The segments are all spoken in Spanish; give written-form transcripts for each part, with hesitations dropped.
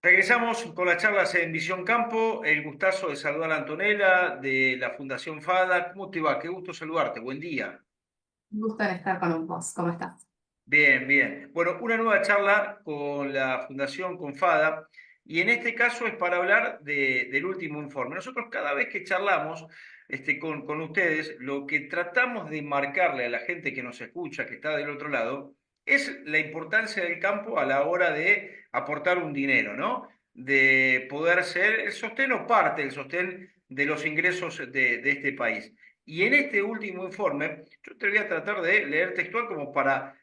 Regresamos con las charlas en Visión Campo. El gustazo de saludar a Antonella de la Fundación FADA. ¿Cómo te va? Qué gusto saludarte. Buen día. Un gusto en estar con vos. ¿Cómo estás? Bien, bien. Bueno, una nueva charla con la Fundación, con FADA, y en este caso es para hablar del último informe. Nosotros cada vez que charlamos con ustedes, lo que tratamos de marcarle a la gente que nos escucha, que está del otro lado, es la importancia del campo a la hora de aportar un dinero, ¿no? De poder ser el sostén o parte del sostén de los ingresos de este país. Y en este último informe, yo te voy a tratar de leer textual como para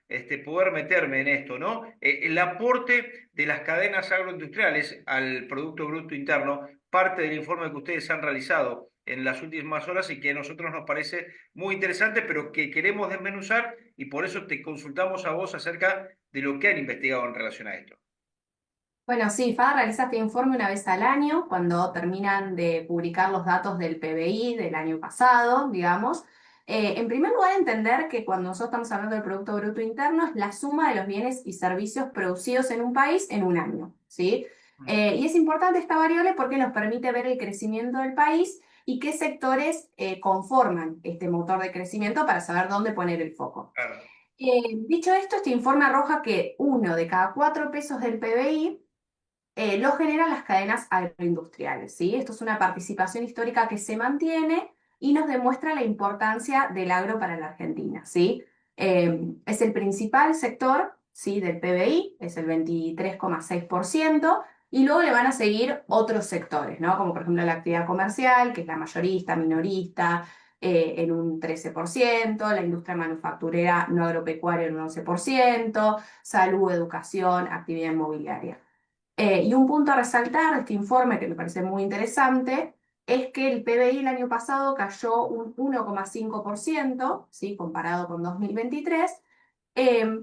poder meterme en esto, ¿no? El aporte de las cadenas agroindustriales al Producto Bruto Interno, parte del informe que ustedes han realizado en las últimas horas y que a nosotros nos parece muy interesante, pero que queremos desmenuzar y por eso te consultamos a vos acerca de lo que han investigado en relación a esto. Bueno, sí, FADA realiza este informe una vez al año, cuando terminan de publicar los datos del PBI del año pasado, digamos. En primer lugar, entender que cuando nosotros estamos hablando del Producto Bruto Interno es la suma de los bienes y servicios producidos en un país en un año, ¿sí? Mm, Y es importante esta variable porque nos permite ver el crecimiento del país y qué sectores conforman este motor de crecimiento para saber dónde poner el foco. claro. Dicho esto, este informe arroja que uno de cada cuatro pesos del PBI lo generan las cadenas agroindustriales, ¿sí? Esto es una participación histórica que se mantiene y nos demuestra la importancia del agro para la Argentina, ¿sí? Es el principal sector, ¿sí? Del PBI, es el 23,6%, y luego le van a seguir otros sectores, ¿no? Como por ejemplo la actividad comercial, que es la mayorista, minorista, en un 13%, la industria manufacturera no agropecuaria en un 11%, salud, educación, actividad inmobiliaria. Y un punto a resaltar de este informe que me parece muy interesante es que el PBI el año pasado cayó un 1,5%, ¿sí? Comparado con 2023,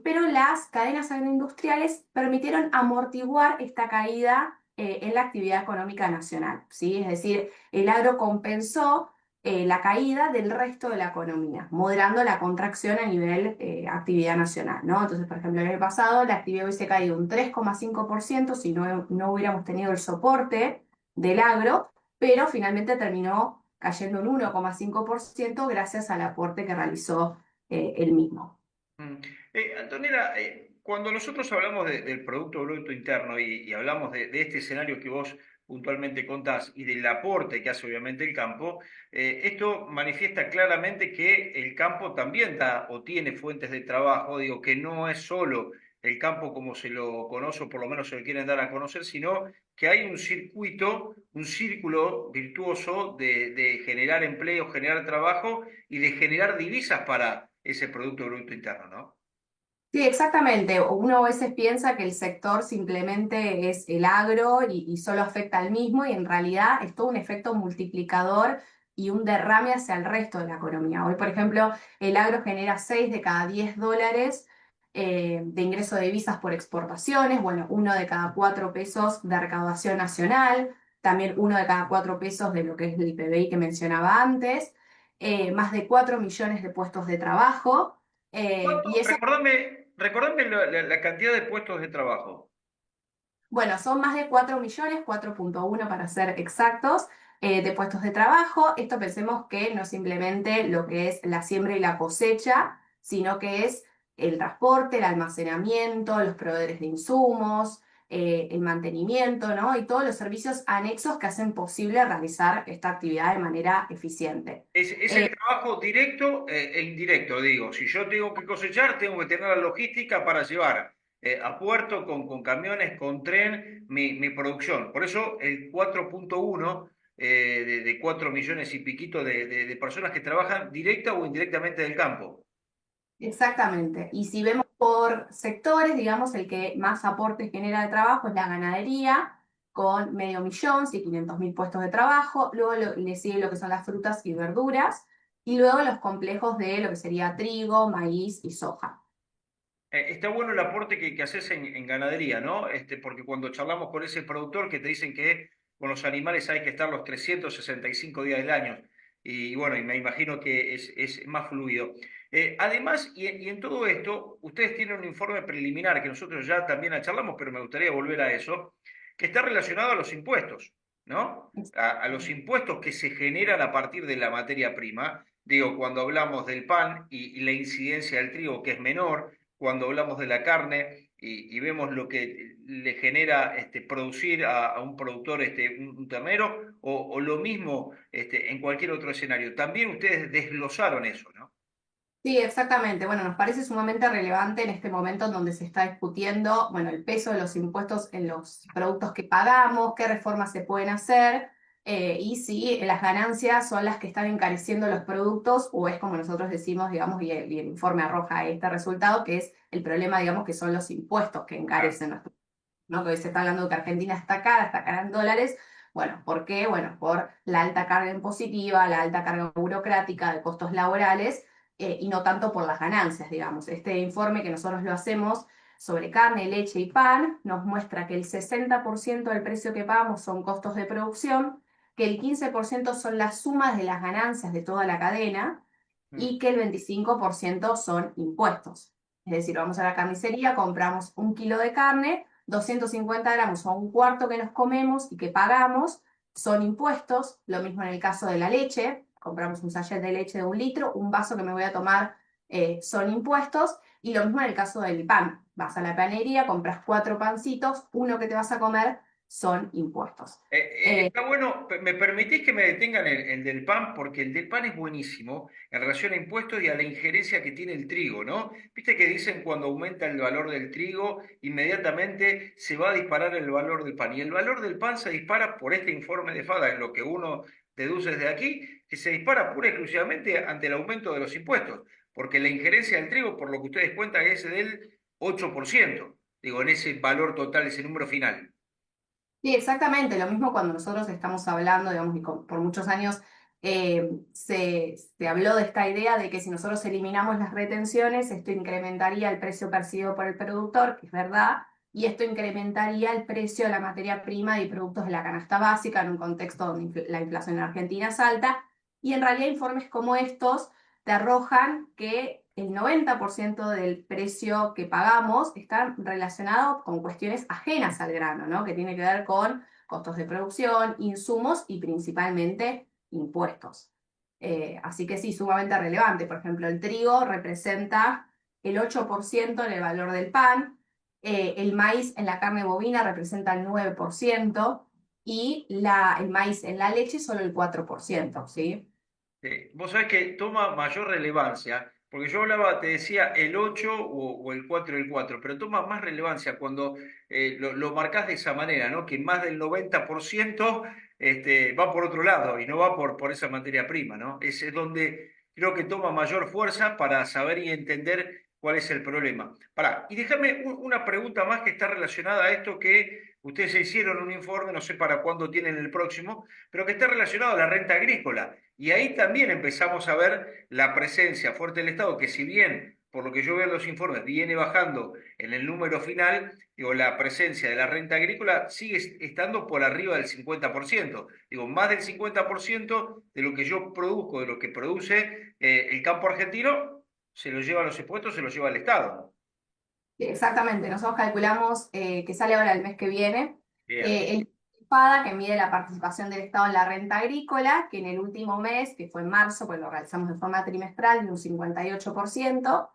pero las cadenas agroindustriales permitieron amortiguar esta caída en la actividad económica nacional, ¿sí? Es decir, el agro compensó la caída del resto de la economía, moderando la contracción a nivel actividad nacional, ¿no? Entonces, por ejemplo, el año pasado la actividad hubiese caído un 3,5% si no hubiéramos tenido el soporte del agro, pero finalmente terminó cayendo un 1,5% gracias al aporte que realizó el mismo. Mm. Antonella, cuando nosotros hablamos del Producto Bruto Interno y hablamos de este escenario que vos puntualmente contás y del aporte que hace obviamente el campo, esto manifiesta claramente que el campo también da o tiene fuentes de trabajo, digo, que no es solo el campo como se lo conoce o por lo menos se lo quieren dar a conocer, sino que hay un circuito, un círculo virtuoso de generar empleo, generar trabajo y de generar divisas para ese Producto Bruto Interno, ¿no? Sí, exactamente. Uno a veces piensa que el sector simplemente es el agro y solo afecta al mismo y en realidad es todo un efecto multiplicador y un derrame hacia el resto de la economía. Hoy, por ejemplo, el agro genera 6 de cada 10 dólares de ingreso de divisas por exportaciones, bueno, uno de cada 4 pesos de recaudación nacional, también uno de cada 4 pesos de lo que es el PBI que mencionaba antes, más de 4 millones de puestos de trabajo. Y ¿Cuánto? eso. Recordame la cantidad de puestos de trabajo. Bueno, son más de 4 millones, 4,1 para ser exactos, de puestos de trabajo. Esto pensemos que no es simplemente lo que es la siembra y la cosecha, sino que es el transporte, el almacenamiento, los proveedores de insumos, el mantenimiento, ¿no? Y todos los servicios anexos que hacen posible realizar esta actividad de manera eficiente. Es el trabajo directo e indirecto, digo. Si yo tengo que cosechar, tengo que tener la logística para llevar a puerto con camiones, con tren, mi producción. Por eso el 4,1 de 4 millones y piquito de personas que trabajan directa o indirectamente del campo. Exactamente. Y si vemos por sectores, digamos, el que más aporte genera de trabajo es la ganadería, con 500.000, sí, 500.000 puestos de trabajo. Luego le sigue lo que son las frutas y verduras. Y luego los complejos de lo que sería trigo, maíz y soja. Está bueno el aporte que haces en ganadería, ¿no? Porque cuando charlamos con ese productor que te dicen que con los animales hay que estar los 365 días del año. Y bueno, y me imagino que es más fluido. Además, y en todo esto, ustedes tienen un informe preliminar que nosotros ya también charlamos, pero me gustaría volver a eso, que está relacionado a los impuestos, ¿no? A los impuestos que se generan a partir de la materia prima. Digo, cuando hablamos del pan y la incidencia del trigo, que es menor, cuando hablamos de la carne y vemos lo que le genera producir a un productor un ternero, o lo mismo en cualquier otro escenario. También ustedes desglosaron eso, ¿no? Sí, exactamente. Bueno, nos parece sumamente relevante en este momento en donde se está discutiendo, bueno, el peso de los impuestos en los productos que pagamos, qué reformas se pueden hacer, y si las ganancias son las que están encareciendo los productos o es como nosotros decimos, digamos, y el informe arroja este resultado, que es el problema, digamos, que son los impuestos que Claro. encarecen los productos, ¿no? Que hoy se está hablando de que Argentina está cara en dólares. Bueno, ¿por qué? Bueno, por la alta carga impositiva, la alta carga burocrática, de costos laborales, y no tanto por las ganancias, digamos. Este informe que nosotros lo hacemos sobre carne, leche y pan nos muestra que el 60% del precio que pagamos son costos de producción, que el 15% son las sumas de las ganancias de toda la cadena Mm. y que el 25% son impuestos. Es decir, vamos a la carnicería, compramos un kilo de carne, 250 gramos o un cuarto que nos comemos y que pagamos son impuestos. Lo mismo en el caso de la leche, compramos un sachet de leche de 1 litro, un vaso que me voy a tomar, son impuestos. Y lo mismo en el caso del pan. Vas a la panería, compras 4 pancitos, uno que te vas a comer son impuestos. Eh, Está bueno, me permitís que me detengan el del pan, porque el del pan es buenísimo en relación a impuestos y a la injerencia que tiene el trigo, ¿no? Viste que dicen cuando aumenta el valor del trigo, inmediatamente se va a disparar el valor del pan. Y el valor del pan se dispara por este informe de FADA, en lo que uno deduce desde aquí, que se dispara pura y exclusivamente ante el aumento de los impuestos, porque la injerencia del trigo, por lo que ustedes cuentan, es del 8%, digo, en ese valor total, ese número final. Sí, exactamente. Lo mismo cuando nosotros estamos hablando, digamos, y por muchos años se habló de esta idea de que si nosotros eliminamos las retenciones, esto incrementaría el precio percibido por el productor, que es verdad, y esto incrementaría el precio de la materia prima y productos de la canasta básica en un contexto donde la inflación en Argentina es alta. Y en realidad informes como estos te arrojan que el 90% del precio que pagamos está relacionado con cuestiones ajenas al grano, ¿no? Que tiene que ver con costos de producción, insumos y principalmente impuestos. Así que sí, sumamente relevante. Por ejemplo, el trigo representa el 8% en el valor del pan, el maíz en la carne bovina representa el 9% y el maíz en la leche solo el 4%, ¿sí? Vos sabés que toma mayor relevancia, porque yo hablaba, te decía el 8 o el 4 y el 4, pero toma más relevancia cuando lo marcás de esa manera, ¿no? Que más del 90% va por otro lado y no va por esa materia prima, ¿no? Es donde creo que toma mayor fuerza para saber y entender cuál es el problema. Pará, y déjame una pregunta más que está relacionada a esto que ustedes se hicieron un informe, no sé para cuándo tienen el próximo, pero que está relacionado a la renta agrícola. Y ahí también empezamos a ver la presencia fuerte del Estado, que si bien, por lo que yo veo en los informes, viene bajando en el número final, digo, la presencia de la renta agrícola sigue estando por arriba del 50%. Digo, más del 50% de lo que yo produzco, de lo que produce el campo argentino, se lo llevan los impuestos, se lo lleva el Estado. Exactamente, nosotros calculamos que sale ahora el mes que viene Bien. el PADA que mide la participación del Estado en la renta agrícola, que en el último mes, que fue en marzo, pues lo realizamos de forma trimestral, de un 58%.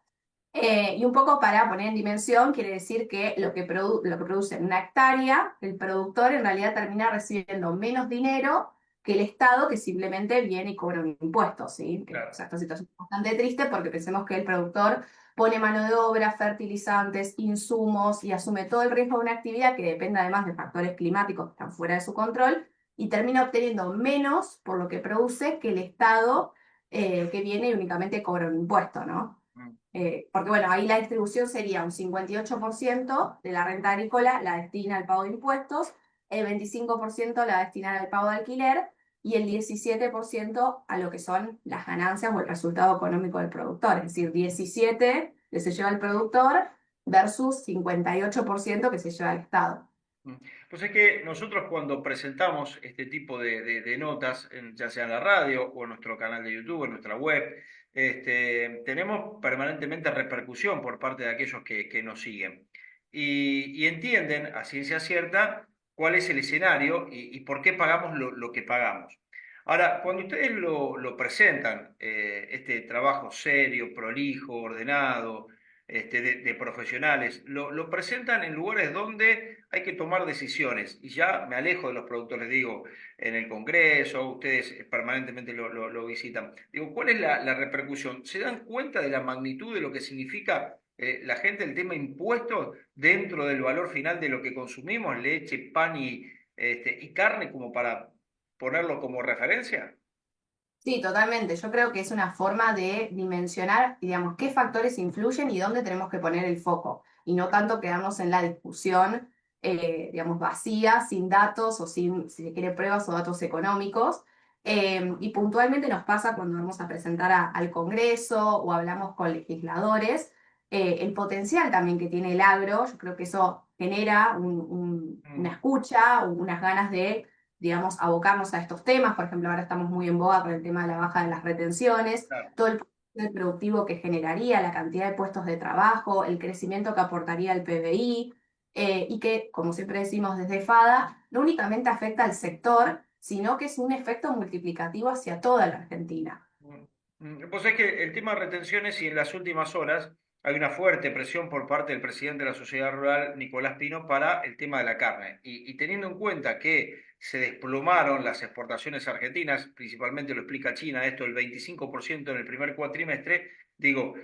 Y un poco para poner en dimensión, quiere decir que lo que produce en una hectárea, el productor en realidad termina recibiendo menos dinero que el Estado, que simplemente viene y cobra un impuesto, ¿sí? O Claro. sea, esta situación es bastante triste porque pensemos que el productor pone mano de obra, fertilizantes, insumos y asume todo el riesgo de una actividad que depende además de factores climáticos que están fuera de su control y termina obteniendo menos por lo que produce que el Estado, que viene y únicamente cobra un impuesto, ¿no? Mm. Porque bueno, ahí la distribución sería un 58% de la renta agrícola la destina al pago de impuestos, el 25% la destina al pago de alquiler y el 17% a lo que son las ganancias o el resultado económico del productor. Es decir, 17 que se lleva el productor versus 58% que se lleva el Estado. Mm. Pues es que nosotros cuando presentamos este tipo de notas, ya sea en la radio o en nuestro canal de YouTube, en nuestra web, tenemos permanentemente repercusión por parte de aquellos que nos siguen y entienden a ciencia cierta cuál es el escenario y por qué pagamos lo que pagamos. Ahora, cuando ustedes lo presentan, este trabajo serio, prolijo, ordenado, de profesionales, lo presentan en lugares donde hay que tomar decisiones. Y ya me alejo de los productores, digo, en el Congreso, ustedes permanentemente lo visitan. Digo, ¿cuál es la repercusión? ¿Se dan cuenta de la magnitud de lo que significa la gente el tema impuestos dentro del valor final de lo que consumimos, leche, pan y carne, como para ponerlo como referencia? Sí, totalmente. Yo creo que es una forma de dimensionar, digamos, qué factores influyen y dónde tenemos que poner el foco, y no tanto quedarnos en la discusión, digamos, vacía, sin datos o sin, si se quiere, pruebas o datos económicos. Y puntualmente nos pasa cuando vamos a presentar al Congreso o hablamos con legisladores, el potencial también que tiene el agro. Yo creo que eso genera una Mm, escucha, unas ganas de, digamos, abocarnos a estos temas. Por ejemplo, ahora estamos muy en boga con el tema de la baja de las retenciones, claro. todo el potencial productivo que generaría, la cantidad de puestos de trabajo, el crecimiento que aportaría el PBI, y que, como siempre decimos desde FADA, no únicamente afecta al sector, sino que es un efecto multiplicativo hacia toda la Argentina. Pues es que el tema de retenciones y en las últimas horas hay una fuerte presión por parte del presidente de la Sociedad Rural, Nicolás Pino, para el tema de la carne. Y teniendo en cuenta que se desplomaron las exportaciones argentinas, principalmente lo explica China, esto el 25% en el primer cuatrimestre, digo,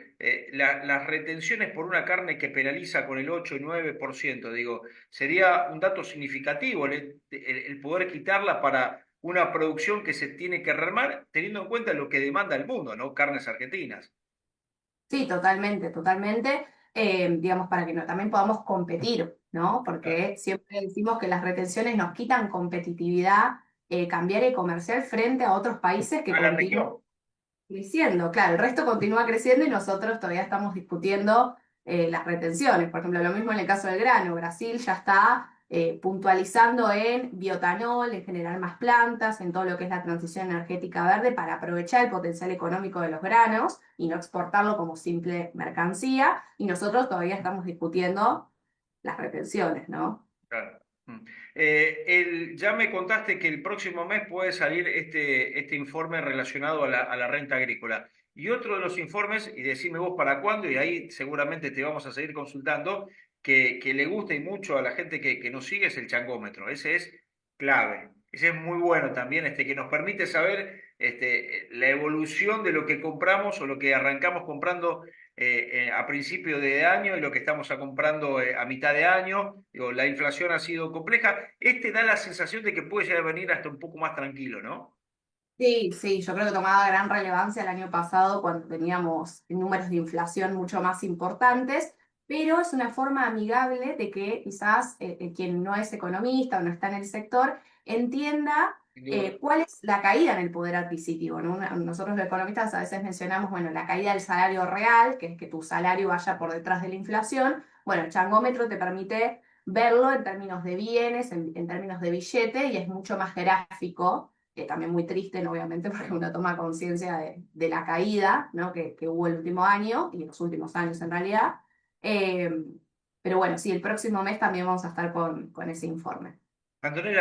las retenciones por una carne que penaliza con el 8 y 9%, digo, sería un dato significativo el poder quitarla para una producción que se tiene que remar teniendo en cuenta lo que demanda el mundo, ¿no? Carnes argentinas. Sí, totalmente, totalmente. Digamos, para que también podamos competir, ¿no? Claro. Porque siempre decimos que las retenciones nos quitan competitividad, cambiaria y comercial frente a otros países que A la continúan región. creciendo. Claro, el resto continúa creciendo y nosotros todavía estamos discutiendo las retenciones. Por ejemplo, lo mismo en el caso del grano. Brasil ya está puntualizando en biotanol, en generar más plantas, en todo lo que es la transición energética verde para aprovechar el potencial económico de los granos y no exportarlo como simple mercancía. Y nosotros todavía estamos discutiendo las retenciones, ¿no? Claro. Ya me contaste que el próximo mes puede salir este informe relacionado a la renta agrícola. Y otro de los informes, y decime vos para cuándo, y ahí seguramente te vamos a seguir consultando, que le gusta y mucho a la gente que nos sigue, es el changómetro. Ese es clave. Ese es muy bueno también, que nos permite saber la evolución de lo que compramos o lo que arrancamos comprando a principio de año y lo que estamos comprando a mitad de año. Digo, la inflación ha sido compleja. Da la sensación de que puede llegar a venir hasta un poco más tranquilo, ¿no? Sí, sí, yo creo que tomaba gran relevancia el año pasado cuando teníamos números de inflación mucho más importantes, pero es una forma amigable de que quizás quien no es economista o no está en el sector entienda Sin duda. cuál es la caída en el poder adquisitivo, ¿no? Nosotros los economistas a veces mencionamos, bueno, la caída del salario real, que es que tu salario vaya por detrás de la inflación. Bueno, el changómetro te permite verlo en términos de bienes, en términos de billete, y es mucho más gráfico, también muy triste, ¿no? Obviamente, porque uno toma conciencia de la caída, ¿no? Que hubo el último año y los últimos años en realidad. Eh, pero bueno, sí, el próximo mes también vamos a estar con ese informe. Antonella,